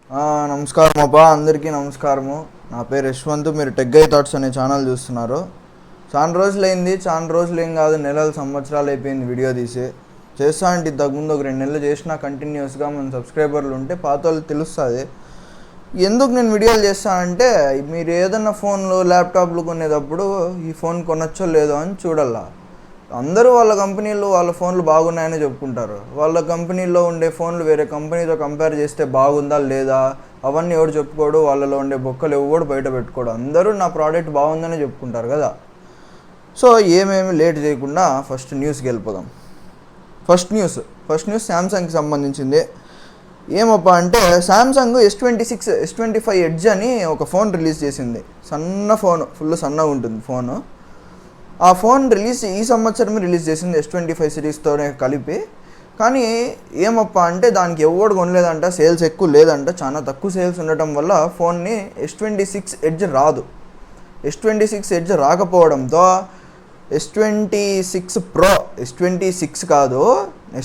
నమస్కారం అబ్బా, అందరికీ నమస్కారము. నా పేరు యశ్వంత్. మీరు టెక్ గై థాట్స్ అనే ఛానల్ చూస్తున్నారు. చాలా రోజులు ఏం కాదు, నెలలు సంవత్సరాలు అయిపోయింది వీడియో తీసి. చేస్తా అంటే ఇంతకుముందు ఒక 2 నెలలు చేసినా కంటిన్యూస్గా మన సబ్స్క్రైబర్లు ఉంటే పాత వాళ్ళు తెలుస్తుంది. ఎందుకు నేను వీడియోలు చేస్తానంటే, మీరు ఏదన్నా ఫోన్లు ల్యాప్టాప్లు కొనేటప్పుడు ఈ ఫోన్ కొనొచ్చో లేదో అని చూడాలా. అందరూ వాళ్ళ కంపెనీలు వాళ్ళ ఫోన్లు బాగున్నాయని చెప్పుకుంటారు. వాళ్ళ కంపెనీలో ఉండే ఫోన్లు వేరే కంపెనీతో కంపేర్ చేస్తే బాగుందా లేదా అవన్నీ ఎవడు చెప్పుకోడు. వాళ్ళలో ఉండే బొక్కలు ఎవడు బయట పెట్టుకోడు. అందరూ నా ప్రోడక్ట్ బాగుందని చెప్పుకుంటారు కదా. సో ఏమేమి లేట్ చేయకుండా ఫస్ట్ న్యూస్కి వెళ్ళిపోదాం. ఫస్ట్ న్యూస్ శాంసంగ్కి సంబంధించింది. ఏమప్పా అంటే, శాంసంగ్ S25 ఎడ్జ్ అని ఒక ఫోన్ రిలీజ్ చేసింది. సన్న ఫోన్, ఫుల్ సన్నగా ఉంటుంది ఫోను. ఆ ఫోన్ ఈ సంవత్సరమే రిలీజ్ చేసింది S25 సిరీస్తోనే కలిపి. కానీ ఏమప్పా అంటే, దానికి ఎవడు కొనలేదంట, సేల్స్ ఎక్కువ లేదంట. చాలా తక్కువ సేల్స్ ఉండటం వల్ల ఫోన్ని S26 ఎడ్జ్ రాదు. S26 ఎడ్జ్ రాకపోవడంతో S26 Pro, S26 కాదు,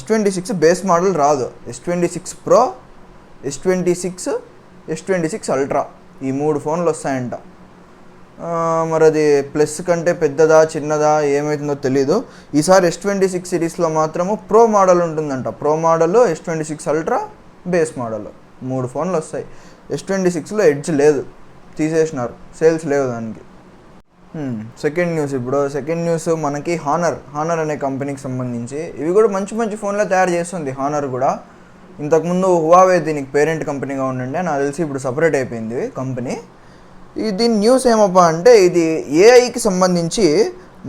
S26 బేస్ మోడల్ రాదు. S26 Pro, S26 Ultra ఈ 3 ఫోన్లు వస్తాయంట. మరి అది ప్లస్ కంటే పెద్దదా చిన్నదా ఏమవుతుందో తెలీదు. ఈసారి S26 సిరీస్లో మాత్రము ప్రో మోడల్ ఉంటుందంట. Pro model, S26 Ultra, base model 3 ఫోన్లు వస్తాయి. S26లో ఎడ్జ్ లేదు, తీసేసినారు, సేల్స్ లేవు దానికి. సెకండ్ న్యూస్ మనకి హానర్ అనే కంపెనీకి సంబంధించి. ఇవి కూడా మంచి మంచి ఫోన్లో తయారు చేస్తుంది హానర్ కూడా. ఇంతకుముందు హువావే దీనికి పేరెంట్ కంపెనీగా ఉండండి, నాకు తెలిసి ఇప్పుడు సపరేట్ అయిపోయింది కంపెనీ. దీని న్యూస్ ఏమప్పా అంటే, ఇది ఏఐకి సంబంధించి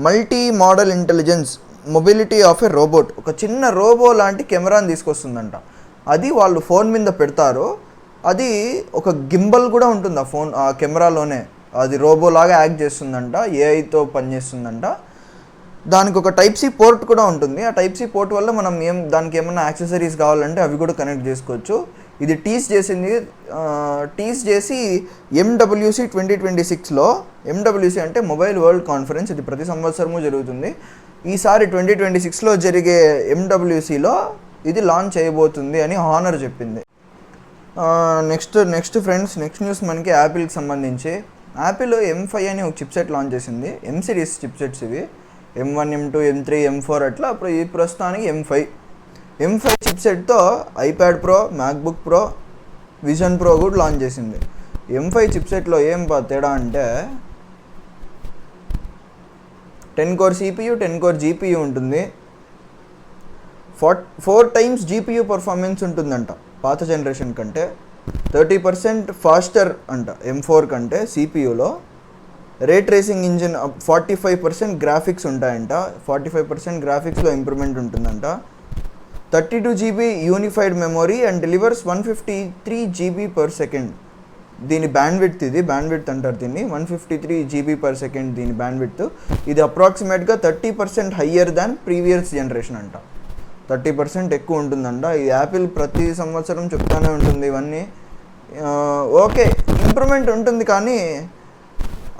multi modal intelligence mobility of a robot, ఒక చిన్న రోబో లాంటి కెమెరాని తీసుకొస్తుందంట. అది వాళ్ళు ఫోన్ మీద పెడతారు. అది ఒక గింబల్ కూడా ఉంటుంది ఆ కెమెరాలోనే. అది రోబోలాగా యాక్ట్ చేస్తుందంట, ఏఐతో పనిచేస్తుందంట. దానికి ఒక Type-C పోర్ట్ కూడా ఉంటుంది. ఆ Type-C పోర్ట్ వల్ల మనం దానికి ఏమన్నా యాక్సెసరీస్ కావాలంటే అవి కూడా కనెక్ట్ చేసుకోవచ్చు. ఇది టీస్ చేసి MWC 2026లో, MWC అంటే మొబైల్ వరల్డ్ కాన్ఫరెన్స్, ఇది ప్రతి సంవత్సరము జరుగుతుంది. ఈసారి 2026లో జరిగే MWCలో ఇది లాంచ్ చేయబోతుంది అని హానర్ చెప్పింది. నెక్స్ట్ న్యూస్ మనకి యాపిల్కి సంబంధించి. యాపిల్ M5 అని ఒక చిప్సెట్ లాంచ్ చేసింది. M సిరీస్ చిప్సెట్స్ ఇవి, M1, M2, M3, M4 అట్లా. ఈ ప్రస్తుతానికి M5 చిప్సెట్తో iPad Pro, MacBook Pro, Vision Pro కూడా లాంచ్ చేసింది. M5 చిప్సెట్లో ఏం తేడా అంటే, 10 కోర్ CPU, 10 కోర్ GPU ఉంటుంది. 4 times GPU పర్ఫార్మెన్స్ ఉంటుందంట పాత జనరేషన్ కంటే. 30% ఫాస్టర్ అంట M4 కంటే CPUలో. రే ట్రేసింగ్ ఇంజిన్ 45% గ్రాఫిక్స్ ఉంటాయంట. 45% గ్రాఫిక్స్లో ఇంప్రూవ్మెంట్ ఉంటుందంట. 32 GB unified memory and delivers 153 GB per second. దీని బ్యాండ్విడ్త్ అంటారు దీన్ని. 153 GB per second దీని బ్యాండ్విడ్త్. ఇది అప్రాక్సిమేట్గా 30% హయ్యర్ దాన్ ప్రీవియస్ జనరేషన్ అంట. 30% ఎక్కువ ఉంటుందంట. ఈ యాపిల్ ప్రతి సంవత్సరం చెప్తానే ఉంటుంది ఇవన్నీ. ఓకే, ఇంప్రూవ్మెంట్ ఉంటుంది కానీ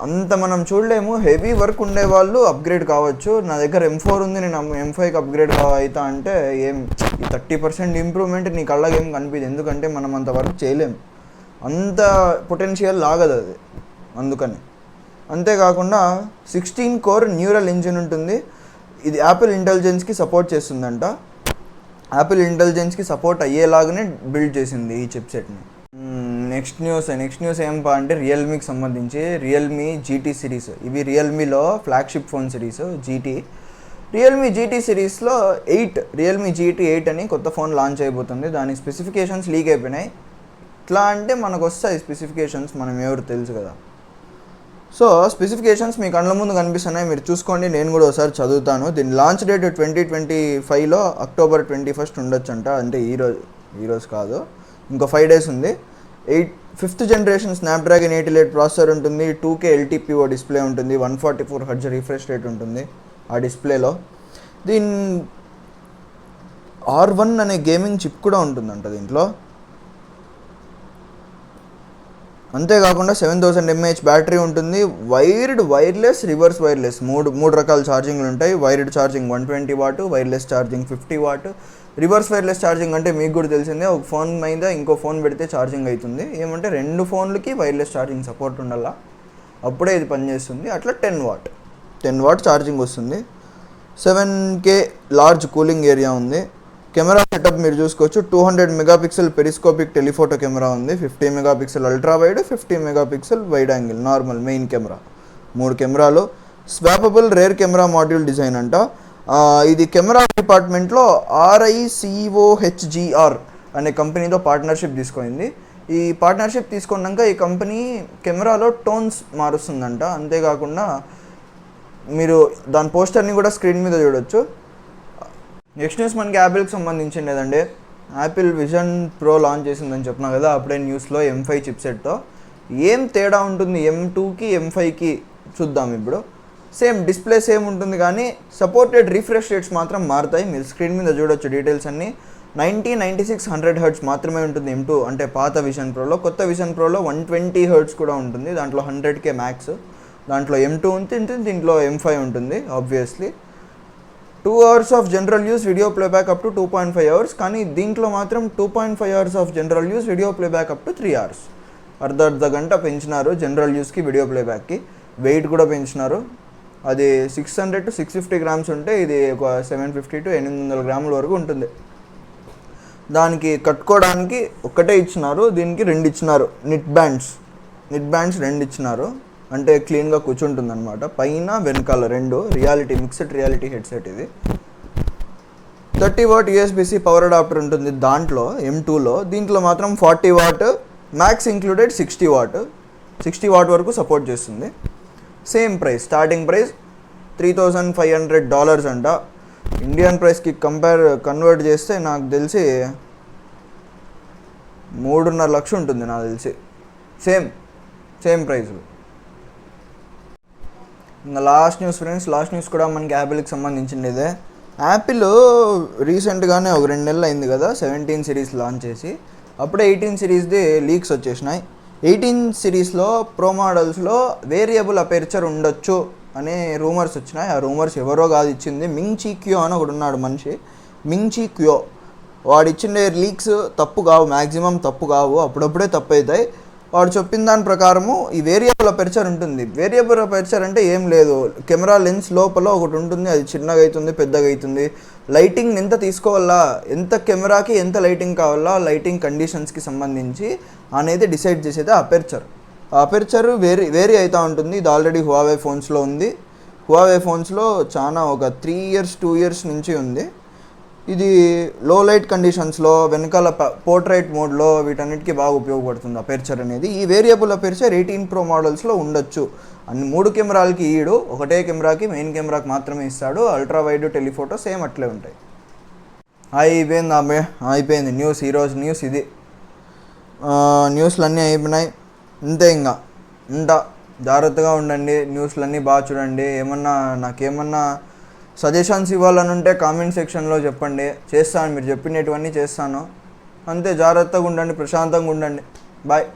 అంత మనం చూడలేము. హెవీ వర్క్ ఉండేవాళ్ళు అప్గ్రేడ్ కావచ్చు. నా దగ్గర M4 ఉంది, నేను M5కి అప్గ్రేడ్ అవుతా అంటే ఈ 30% ఇంప్రూవ్మెంట్ నీ కళ్ళకి ఏం కనిపించదు. ఎందుకంటే మనం అంత వర్క్ చేయలేము, అంత పొటెన్షియల్ లాగదు అది. అందుకని. అంతేకాకుండా 16 కోర్ న్యూరల్ ఇంజిన్ ఉంటుంది. ఇది యాపిల్ ఇంటెలిజెన్స్కి సపోర్ట్ చేస్తుందంట. యాపిల్ ఇంటెలిజెన్స్కి సపోర్ట్ అయ్యేలాగానే బిల్డ్ చేసింది ఈ చిప్సెట్ని. నెక్స్ట్ న్యూస్ ఏంపా అంటే, రియల్మీకి సంబంధించి రియల్మీ GT సిరీస్. ఇవి రియల్మీలో flagship phone series Realme GT సిరీస్లో రియల్మీ GT 8 అని కొత్త ఫోన్ లాంచ్ అయిపోతుంది. దాని స్పెసిఫికేషన్స్ లీక్ అయిపోయినాయి. ఇట్లా అంటే మనకు వస్తాయి స్పెసిఫికేషన్స్, మనం ఎవరు తెలుసు కదా. సో స్పెసిఫికేషన్స్ మీ కళ్ళ ముందు కనిపిస్తున్నాయి, మీరు చూసుకోండి. నేను కూడా ఒకసారి చదువుతాను. దీని లాంచ్ డేట్ 2025లో October 21 ఉండొచ్చంట. అంటే ఈరోజు కాదు, ఇంకో 5 days ఉంది. 5th జనరేషన్ స్నాప్డ్రాగన్ 888 ప్రాసెసర్ ఉంటుంది. 2K LTPO డిస్ప్లే ఉంటుంది. 144 Hz రిఫ్రెష్ రేట్ ఉంటుంది ఆ డిస్ప్లేలో. దీని R1 అనే గేమింగ్ చిప్ కూడా ఉంటుందంట దీంట్లో. అంతేకాకుండా 7000 mAh బ్యాటరీ ఉంటుంది. వైర్లెస్, రివర్స్ వైర్లెస్ మూడు రకాల ఛార్జింగ్లు ఉంటాయి. Wired charging 120 what, wireless charging 50 what, reverse wireless charging అంటే మీకు కూడా తెలిసిందే, ఒక ఫోన్ మీద ఇంకో ఫోన్ పెడితే ఛార్జింగ్ అవుతుంది. ఏమంటే 2 ఫోన్లకి వైర్లెస్ ఛార్జింగ్ సపోర్ట్ ఉండాలా, అప్పుడే ఇది పనిచేస్తుంది. అట్లా 10 వాట్ ఛార్జింగ్ వస్తుంది. 7K లార్జ్ కూలింగ్ ఏరియా ఉంది. కెమెరా సెటప్ మీరు చూసుకోవచ్చు. 200 మెగాపిక్సెల్ పెరిస్కోపిక్ టెలిఫోటో కెమెరా ఉంది. 50 megapixel ultra wide, 50 megapixel wide angle normal main camera, 3 కెమెరాలు. Swappable rear camera module design అంట. ఇది కెమెరా డిపార్ట్మెంట్లో RICOHGR అనే కంపెనీతో పార్ట్నర్షిప్ తీసుకుంది. ఈ పార్ట్నర్షిప్ తీసుకున్నాక ఈ కంపెనీ కెమెరాలో టోన్స్ మారుస్తుందంట. అంతేకాకుండా మీరు దాని పోస్టర్ని కూడా స్క్రీన్ మీద చూడొచ్చు. నెక్స్ట్ న్యూస్ మనకి యాపిల్కి సంబంధించిండేదండి. యాపిల్ విజన్ ప్రో లాంచ్ చేసిందని చెప్పినా కదా అప్పుడే న్యూస్లో M5 చిప్సెట్తో. ఏం తేడా ఉంటుంది M2కి M5కి చూద్దాం ఇప్పుడు. సేమ్ డిస్ప్లే సేమ్ ఉంటుంది కానీ సపోర్టెడ్ రిఫ్రెష్ రేట్స్ మాత్రం మారుతాయి. మీరు స్క్రీన్ మీద చూడొచ్చు డీటెయిల్స్ అన్నీ. 90, 96, 100 హెర్ట్జ్ మాత్రమే ఉంటుంది M2 అంటే పాత విజన్ ప్రోలో. కొత్త విజన్ ప్రోలో 120 హెర్ట్జ్ కూడా ఉంటుంది. దాంట్లో 100K మ్యాక్స్. దాంట్లో M2 ఉంటుంది, దీంట్లో M5 ఉంటుంది obviously. 2 hours of general use video playback up to 2.5 hours. కానీ దీంట్లో మాత్రం 2.5 hours of general use video playback up to 3 hours. అర్ధ గంట పెంచినారు జనరల్ యూస్కి వీడియో ప్లేబ్యాక్కి. వెయిట్ కూడా పెంచినారు. అది 600 to 650 grams ఉంటే ఇది ఒక 750 to 800 grams వరకు ఉంటుంది. దానికి కట్టుకోవడానికి ఒక్కటే ఇచ్చినారు, దీనికి 2 ఇచ్చినారు. నిట్ బ్యాండ్స్ 2 ఇచ్చినారు. అంటే క్లీన్గా కూర్చుంటుంది అనమాట. పైన వెనకాల 2 మిక్స్డ్ రియాలిటీ హెడ్సెట్ ఇది. 30 watt USB-C పవర్ అడాప్టర్ ఉంటుంది దాంట్లో M2లో. దీంట్లో మాత్రం 40 watt మ్యాక్స్ ఇంక్లూడెడ్ 60 watt వరకు సపోర్ట్ చేస్తుంది. సేమ్ ప్రైస్, స్టార్టింగ్ ప్రైస్ $3,500 అంట. ఇండియన్ ప్రైస్కి కన్వర్ట్ చేస్తే నాకు తెలిసి 3.5 లక్షలు ఉంటుంది నాకు తెలిసి. సేమ్ ప్రైస్లో. ఇంకా last news friends, last news కూడా మనకి యాపిల్కి సంబంధించిండేదే. యాపిల్ రీసెంట్గానే ఒక 2 నెలలు అయింది కదా 17 సిరీస్ లాంచ్ చేసి. అప్పుడే 18 సిరీస్ది లీక్స్ వచ్చేసినాయి. 18 సిరీస్లో ప్రో మోడల్స్లో వేరియబుల్ అపేర్చర్ ఉండొచ్చు అనే రూమర్స్ వచ్చినాయి. ఆ రూమర్స్ ఎవరో కాదు ఇచ్చింది, మింగ్-చి క్యో అని ఒకడు ఉన్నాడు మనిషి, మింగ్-చి క్యో. వాడు ఇచ్చిన లీక్స్ తప్పు కావు, మ్యాక్సిమం తప్పు కావు, అప్పుడప్పుడే తప్పు అవుతాయి. వాడు చెప్పిన దాని ప్రకారము ఈ వేరియబుల్ అపేర్చర్ ఉంటుంది. వేరియబుల్ అపేర్చర్ అంటే ఏం లేదు, కెమెరా లెన్స్ లోపల ఒకటి ఉంటుంది, అది చిన్నగా అవుతుంది పెద్దగా అవుతుంది. లైటింగ్ ఎంత తీసుకోవాలా, ఎంత కెమెరాకి ఎంత లైటింగ్ కావాలా, లైటింగ్ కండిషన్స్కి సంబంధించి అనేది డిసైడ్ చేసేది అపేర్చర్. ఆ అపేర్చర్ వేరీ అవుతూ ఉంటుంది. ఇది ఆల్రెడీ హువావే ఫోన్స్లో ఉంది. హువావే ఫోన్స్లో చాలా ఒక 3 years 2 years నుంచి ఉంది. ఇది లో లైట్ కండిషన్స్లో వెనకాల పోర్ట్రైట్ మోడ్లో వీటన్నిటికీ బాగా ఉపయోగపడుతుంది అపేర్చర్ అనేది. ఈ వేరియబుల్ అపేర్చర్ 18 Pro మోడల్స్లో ఉండొచ్చు. అన్ని 3 కెమెరాలకి ఈడు, ఒకటే కెమెరాకి మెయిన్ కెమెరాకి మాత్రమే ఇస్తాడు. అల్ట్రా వైడ్ టెలిఫోటో సేమ్ అట్లే ఉంటాయి. అయిపోయింది న్యూస్. ఈరోజు న్యూస్ ఇది. న్యూస్లు అన్నీ అయిపోయినాయి. ఇంతే ఇంకా జాగ్రత్తగా ఉండండి, న్యూస్లన్నీ బాగా చూడండి. నాకేమన్నా సజెషన్స్ ఇవ్వాలని ఉంటే కామెంట్ సెక్షన్లో చెప్పండి, చేస్తాను. మీరు చెప్పినటువన్నీ చేస్తాను. అంతే, జాగ్రత్తగా ఉండండి, ప్రశాంతంగా ఉండండి. బాయ్.